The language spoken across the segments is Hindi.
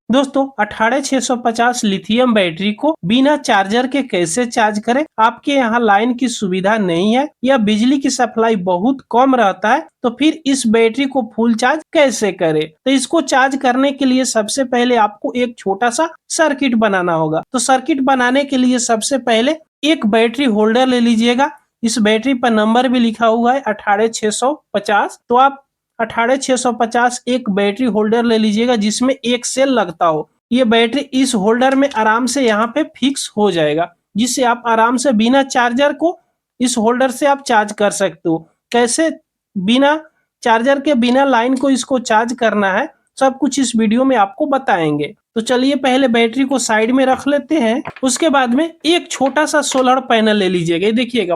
दोस्तों 18650 लिथियम बैटरी को बिना चार्जर के कैसे चार्ज करें। आपके यहाँ लाइन की सुविधा नहीं है या बिजली की सप्लाई बहुत कम रहता है, तो फिर इस बैटरी को फुल चार्ज कैसे करें। तो इसको चार्ज करने के लिए सबसे पहले आपको एक छोटा सा सर्किट बनाना होगा। तो सर्किट बनाने के लिए सबसे पहले एक बैटरी होल्डर ले लीजिएगा। इस बैटरी पर नंबर भी लिखा हुआ है 18650। तो आप 18650 एक बैटरी होल्डर ले लीजिएगा जिसमें एक सेल लगता हो। ये बैटरी इस होल्डर में आराम से यहाँ पे फिक्स हो जाएगा, जिससे आप आराम से बिना चार्जर को इस होल्डर से आप चार्ज कर सकते हो। कैसे बिना चार्जर के बिना लाइन को इसको चार्ज करना है, सब कुछ इस वीडियो में आपको बताएंगे। तो चलिए पहले बैटरी को साइड में रख लेते हैं। उसके बाद में एक छोटा सा सोलर पैनल ले लीजिएगा। ये देखिएगा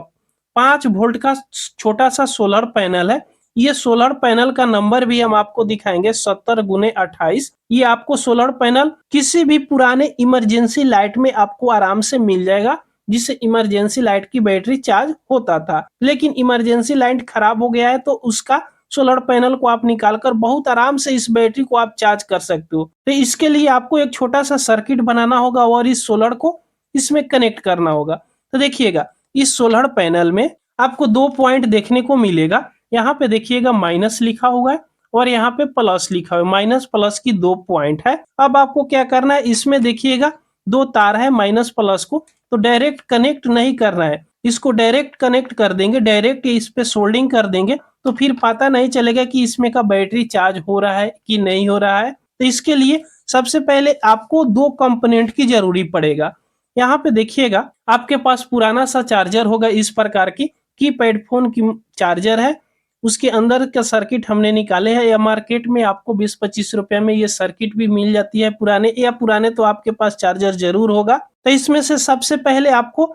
5 वोल्ट का छोटा सा सोलर पैनल है। ये सोलर पैनल का नंबर भी हम आपको दिखाएंगे 70x28। ये आपको सोलर पैनल किसी भी पुराने इमरजेंसी लाइट में आपको आराम से मिल जाएगा, जिससे इमरजेंसी लाइट की बैटरी चार्ज होता था। लेकिन इमरजेंसी लाइट खराब हो गया है, तो उसका सोलर पैनल को आप निकालकर बहुत आराम से इस बैटरी को आप चार्ज कर सकते हो। तो इसके लिए आपको एक छोटा सा सर्किट बनाना होगा और इस सोलर को इसमें कनेक्ट करना होगा। तो देखिएगा इस सोलर पैनल में आपको 2 पॉइंट देखने को मिलेगा। यहाँ पे देखिएगा माइनस लिखा हुआ है और यहाँ पे प्लस लिखा हुआ है। माइनस प्लस की 2 पॉइंट है। अब आपको क्या करना है, इसमें देखिएगा 2 तार है माइनस प्लस को, तो डायरेक्ट कनेक्ट नहीं करना है। इसको डायरेक्ट कनेक्ट कर देंगे, डायरेक्ट इस पे सोल्डिंग कर देंगे, तो फिर पता नहीं चलेगा कि इसमें का बैटरी चार्ज हो रहा है कि नहीं हो रहा है। तो इसके लिए सबसे पहले आपको 2 कंपोनेंट की जरूरी पड़ेगा। यहाँ पे देखिएगा आपके पास पुराना सा चार्जर होगा, इस प्रकार की कीपैड फोन की चार्जर है। उसके अंदर का सर्किट हमने निकाले हैं, या मार्केट में आपको 20-25 रुपए में ये सर्किट भी मिल जाती है पुराने, या पुराने तो आपके पास चार्जर जरूर होगा। तो इसमें से सबसे पहले आपको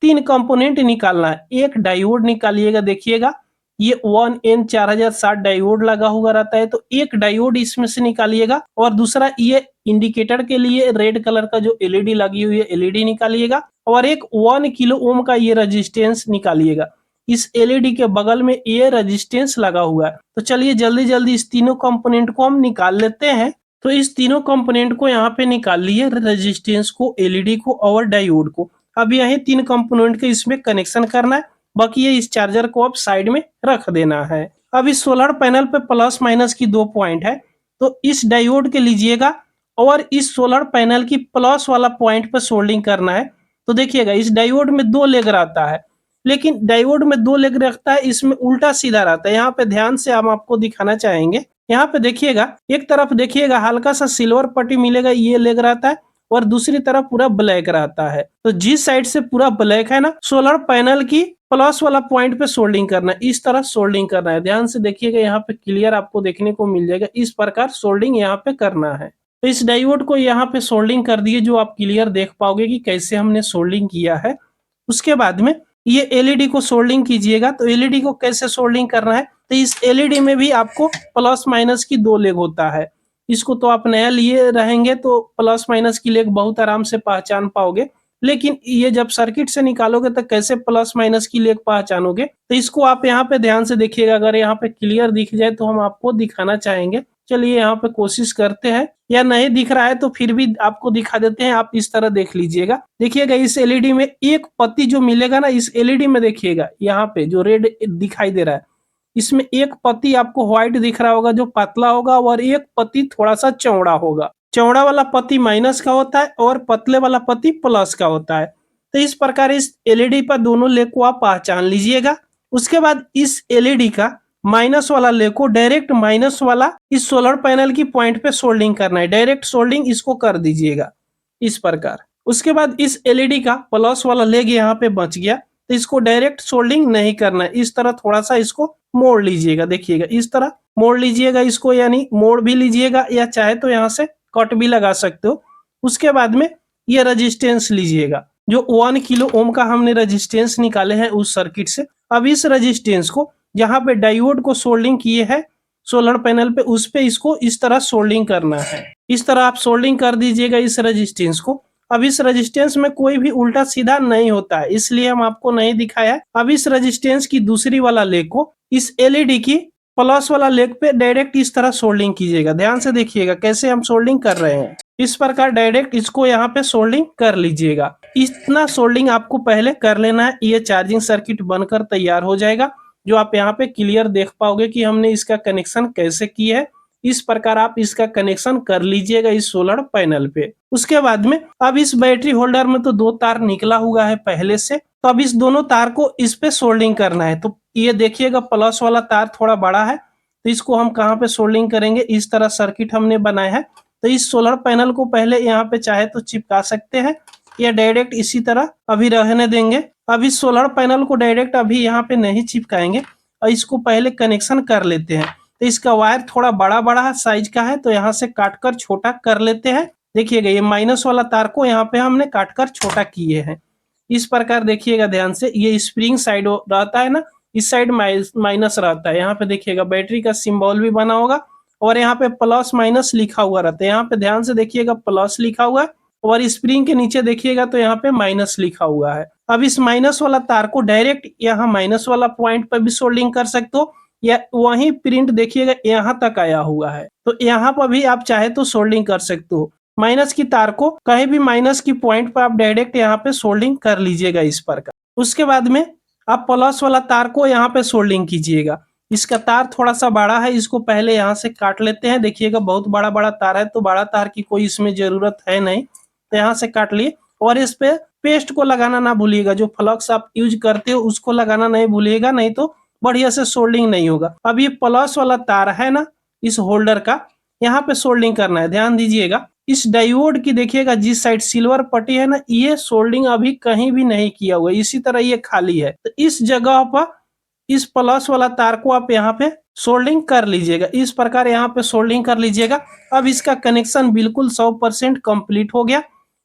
3 कंपोनेंट निकालना है। एक डायोड निकालिएगा। देखिएगा ये 1N4060 डायोड लगा हुआ रहता है, तो एक डायोड इसमें से निकालिएगा। और दूसरा ये इंडिकेटर के लिए रेड कलर का जो एलईडी लगी हुई है, एलईडी निकालिएगा। और एक 1 किलो ओम का ये रेजिस्टेंस निकालिएगा। इस एलईडी के बगल में ये रेजिस्टेंस लगा हुआ है। तो चलिए जल्दी जल्दी इस तीनों कंपोनेंट को हम निकाल लेते हैं। तो इस तीनों कंपोनेंट को यहाँ पे निकाल लिए, रेजिस्टेंस को, एलईडी को और डायोड को। अब यही 3 कंपोनेंट के इसमें कनेक्शन करना है। बाकी ये इस चार्जर को अब साइड में रख देना है। अब इस सोलर पैनल पे प्लस माइनस की 2 पॉइंट है, तो इस डायोड के लीजिएगा और इस सोलर पैनल की प्लस वाला पॉइंट पे सोल्डिंग करना है। तो देखिएगा इस डायोड में 2 लेग रहता है, लेकिन डायोड में 2 लेग रखता है, इसमें उल्टा सीधा रहता है। यहाँ पे ध्यान से हम आपको दिखाना चाहेंगे। यहाँ पे देखिएगा एक तरफ देखिएगा हल्का सा सिल्वर पट्टी मिलेगा, ये लेग रहता है, और दूसरी तरफ पूरा ब्लैक रहता है। तो जिस साइड से पूरा ब्लैक है ना, सोलर पैनल की प्लस वाला पॉइंट पे सोल्डिंग करना है। इस तरह सोल्डिंग करना है। ध्यान से देखिएगा, यहाँ पे क्लियर आपको देखने को मिल जाएगा। इस प्रकार सोल्डिंग यहाँ पे करना है। तो इस डायोड को यहाँ पे सोल्डिंग कर दिए, जो आप क्लियर देख पाओगे कि कैसे हमने सोल्डिंग किया है। उसके बाद में ये एलईडी को सोल्डिंग कीजिएगा। तो एलईडी को कैसे सोल्डिंग करना है, तो इस एलईडी में भी आपको प्लस माइनस की 2 लेग होता है। इसको तो आप नया लिए रहेंगे तो प्लस माइनस की लेग बहुत आराम से पहचान पाओगे, लेकिन ये जब सर्किट से निकालोगे तो कैसे प्लस माइनस की लेग पहचानोगे। तो इसको आप यहाँ पे ध्यान से देखिएगा, अगर यहाँ पे क्लियर दिख जाए तो हम आपको दिखाना चाहेंगे। चलिए यहाँ पे कोशिश करते हैं, या नहीं दिख रहा है तो फिर भी आपको दिखा देते हैं। आप इस तरह देख लीजिएगा। देखिएगा इस एलईडी में एक पत्ती जो मिलेगा ना, इस एलईडी में देखिएगा यहाँ पे जो रेड दिखाई दे रहा है, इसमें एक पत्ती आपको व्हाइट दिख रहा होगा जो पतला होगा, और एक पत्ती थोड़ा सा चौड़ा होगा। चौड़ा वाला पत्ती माइनस का होता है और पतले वाला पत्ती प्लस का होता है। तो इस प्रकार इस एलईडी पर दोनों लेग को आप पहचान लीजिएगा। उसके बाद इस एलईडी का माइनस वाला लेग को डायरेक्ट माइनस वाला इस सोलर पैनल की पॉइंट पे सोल्डिंग करना है। डायरेक्ट सोल्डिंग इसको कर दीजिएगा इस प्रकार। उसके बाद इस एलईडी का प्लस वाला लेग यहाँ पे बच गया, तो इसको डायरेक्ट सोल्डिंग नहीं करना है। इस तरह थोड़ा सा इसको मोड़ लीजिएगा। देखिएगा इस तरह मोड़ लीजिएगा इसको, यानी मोड़ भी लीजिएगा, या चाहे तो यहाँ से कट भी लगा सकते हो। उसके बाद में ये रेजिस्टेंस लीजिएगा, जो 1 किलो ओम का हमने रेजिस्टेंस निकाले हैं उस सर्किट से। अब इस रेजिस्टेंस को जहाँ पे डायोड को सोल्डिंग किए है सोलर पैनल पे, उस पे इसको इस तरह सोल्डिंग करना है। इस तरह आप सोल्डिंग कर दीजिएगा इस रेजिस्टेंस को। अब इस रेजिस्टेंस में कोई भी उल्टा सीधा नहीं होता है, इसलिए हम आपको नहीं दिखाया। अब इस रेजिस्टेंस की दूसरी वाला लेग को इस एलईडी की प्लस वाला लेग पे डायरेक्ट इस तरह सोल्डिंग कीजिएगा। ध्यान से देखिएगा कैसे हम सोल्डिंग कर रहे हैं। इस प्रकार डायरेक्ट इसको यहाँ पे सोल्डिंग कर लीजिएगा। इतना सोल्डिंग आपको पहले कर लेना है, ये चार्जिंग सर्किट बनकर तैयार हो जाएगा, जो आप यहाँ पे क्लियर देख पाओगे कि हमने इसका कनेक्शन कैसे किया है। इस प्रकार आप इसका कनेक्शन कर लीजिएगा इस सोलर पैनल पे। उसके बाद में अब इस बैटरी होल्डर में तो 2 तार निकला हुआ है पहले से, तो अब इस दोनों तार को इस पे सोल्डिंग करना है। तो ये देखिएगा प्लस वाला तार थोड़ा बड़ा है, तो इसको हम कहाँ पे सोल्डिंग करेंगे, इस तरह सर्किट हमने बनाया है। तो इस सोलर पैनल को पहले यहाँ पे चाहे तो चिपका सकते हैं या डायरेक्ट इसी तरह अभी रहने देंगे। अब इस सोलर पैनल को डायरेक्ट अभी यहाँ पे नहीं चिपकाएंगे और इसको पहले कनेक्शन कर लेते हैं। तो इसका वायर थोड़ा बड़ा बड़ा साइज का है, तो यहाँ से काटकर छोटा कर लेते हैं। देखिएगा ये माइनस वाला तार को यहाँ पे हमने काटकर छोटा किए हैं। इस प्रकार देखिएगा ध्यान से, ये स्प्रिंग साइड रहता है ना, इस साइड माइनस रहता है। यहाँ पे देखिएगा बैटरी का सिंबल भी बना होगा और यहाँ पे प्लस माइनस लिखा हुआ रहता है। यहाँ पे ध्यान से देखिएगा प्लस लिखा हुआ है और स्प्रिंग के नीचे देखिएगा तो यहाँ पे माइनस लिखा हुआ है। अब इस माइनस वाला तार को डायरेक्ट यहाँ माइनस वाला पॉइंट पर भी सोल्डिंग कर सकते हो, या वही प्रिंट देखिएगा यहाँ तक आया हुआ है, तो यहाँ पर भी आप चाहे तो सोल्डिंग कर सकते हो। माइनस की तार को कहीं भी माइनस की पॉइंट पर आप डायरेक्ट यहाँ पे सोल्डिंग कर लीजिएगा इस प्रकार। उसके बाद में आप प्लस वाला तार को यहाँ पे सोल्डिंग कीजिएगा। इसका तार थोड़ा सा बड़ा है, इसको पहले यहाँ से काट लेते हैं। देखिएगा बहुत बड़ा बड़ा तार है, तो बड़ा तार की कोई इसमें जरूरत है नहीं, तो यहाँ से काट लिए। और इस पे पेस्ट को लगाना ना भूलिएगा, जो फ्लक्स आप यूज करते हो उसको लगाना नहीं भूलिएगा, नहीं तो बढ़िया से सोल्डिंग नहीं होगा। अब ये प्लस वाला तार है ना इस होल्डर का, यहाँ पे सोल्डिंग करना है। ध्यान दीजिएगा इस डायोड की देखिएगा जिस साइड सिल्वर पट्टी है ना, ये सोल्डिंग अभी कहीं भी नहीं किया हुआ, इसी तरह ये खाली है। तो इस जगह पर इस प्लस वाला तार को आप यहाँ पे सोल्डिंग कर लीजिएगा। इस प्रकार यहाँ पे सोल्डिंग कर लीजिएगा। अब इसका कनेक्शन बिल्कुल 100% कंप्लीट हो गया।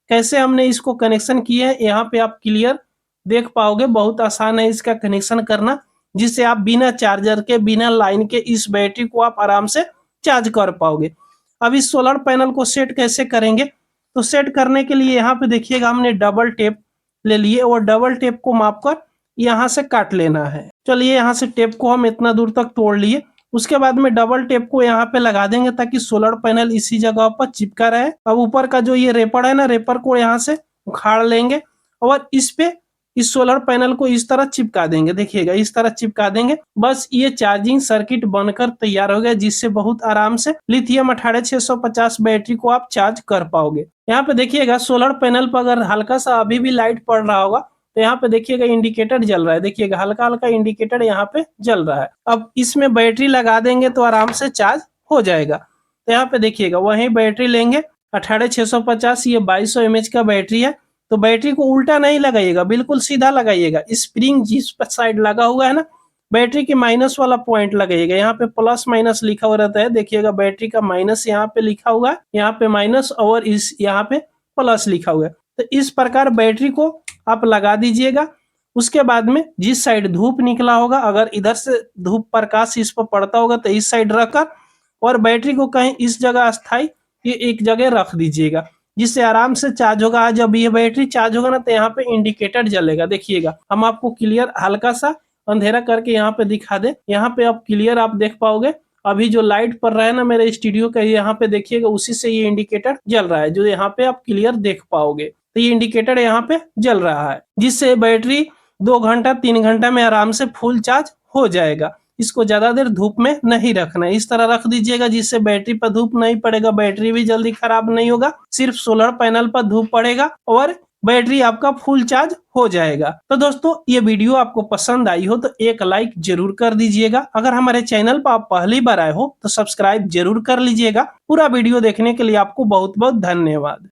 कैसे हमने इसको कनेक्शन किया है यहाँ पे आप क्लियर देख पाओगे। बहुत आसान है इसका कनेक्शन करना, जिससे आप बिना चार्जर के बिना लाइन के इस बैटरी को आप आराम से चार्ज कर पाओगे। अब इस सोलर पैनल को सेट कैसे करेंगे, तो सेट करने के लिए यहाँ पे देखिएगा हमने डबल टेप ले लिए और डबल टेप को माप कर यहाँ से काट लेना है। चलिए यहाँ से टेप को हम इतना दूर तक तोड़ लिए। उसके बाद में डबल टेप को यहाँ पे लगा देंगे ताकि सोलर पैनल इसी जगह पर चिपका रहे। अब ऊपर का जो ये रेपर है ना, रेपर को यहाँ से उखाड़ लेंगे और इस पे इस सोलर पैनल को इस तरह चिपका देंगे। देखिएगा इस तरह चिपका देंगे, बस ये चार्जिंग सर्किट बनकर तैयार हो गया, जिससे बहुत आराम से लिथियम 18650 बैटरी को आप चार्ज कर पाओगे। यहाँ पे देखिएगा सोलर पैनल पर अगर हल्का सा अभी भी लाइट पड़ रहा होगा तो यहाँ पे देखिएगा इंडिकेटर जल रहा है। देखिएगा हल्का हल्का इंडिकेटर यहाँ पे जल रहा है। अब इसमें बैटरी लगा देंगे तो आराम से चार्ज हो जाएगा। तो यहाँ पे देखिएगा वही बैटरी लेंगे 18650, ये 2200 mAh का बैटरी है। तो बैटरी को उल्टा नहीं लगाइएगा, बिल्कुल सीधा लगाइएगा। स्प्रिंग जिस साइड लगा हुआ है ना, बैटरी के माइनस वाला पॉइंट लगाइएगा। यहाँ पे प्लस माइनस लिखा हुआ रहता है, देखिएगा बैटरी का माइनस यहाँ पे लिखा हुआ है, यहाँ पे माइनस और इस यहाँ पे प्लस लिखा हुआ है। तो इस प्रकार बैटरी को आप लगा दीजिएगा। उसके बाद में जिस साइड धूप निकला होगा, अगर इधर से धूप प्रकाश इस पर पड़ता होगा तो इस साइड रखकर और बैटरी को कहीं इस जगह अस्थाई ये एक जगह रख दीजिएगा, जिससे आराम से चार्ज होगा। जब ये बैटरी चार्ज होगा ना तो यहाँ पे इंडिकेटर जलेगा। देखिएगा हम आपको क्लियर हल्का सा अंधेरा करके यहाँ पे दिखा दे, यहाँ पे आप क्लियर आप देख पाओगे। अभी जो लाइट पड़ रहा है ना मेरे स्टूडियो का, यहाँ पे देखिएगा उसी से ये इंडिकेटर जल रहा है, जो यहाँ पे आप क्लियर देख पाओगे। तो ये इंडिकेटर यहाँ पे जल रहा है, जिससे बैटरी 2 घंटा 3 घंटा में आराम से फुल चार्ज हो जाएगा। इसको ज्यादा देर धूप में नहीं रखना है, इस तरह रख दीजिएगा जिससे बैटरी पर धूप नहीं पड़ेगा, बैटरी भी जल्दी खराब नहीं होगा। सिर्फ सोलर पैनल पर धूप पड़ेगा और बैटरी आपका फुल चार्ज हो जाएगा। तो दोस्तों ये वीडियो आपको पसंद आई हो तो एक लाइक जरूर कर दीजिएगा। अगर हमारे चैनल पर आप पहली बार आए हो तो सब्सक्राइब जरूर कर लीजिएगा। पूरा वीडियो देखने के लिए आपको बहुत बहुत धन्यवाद।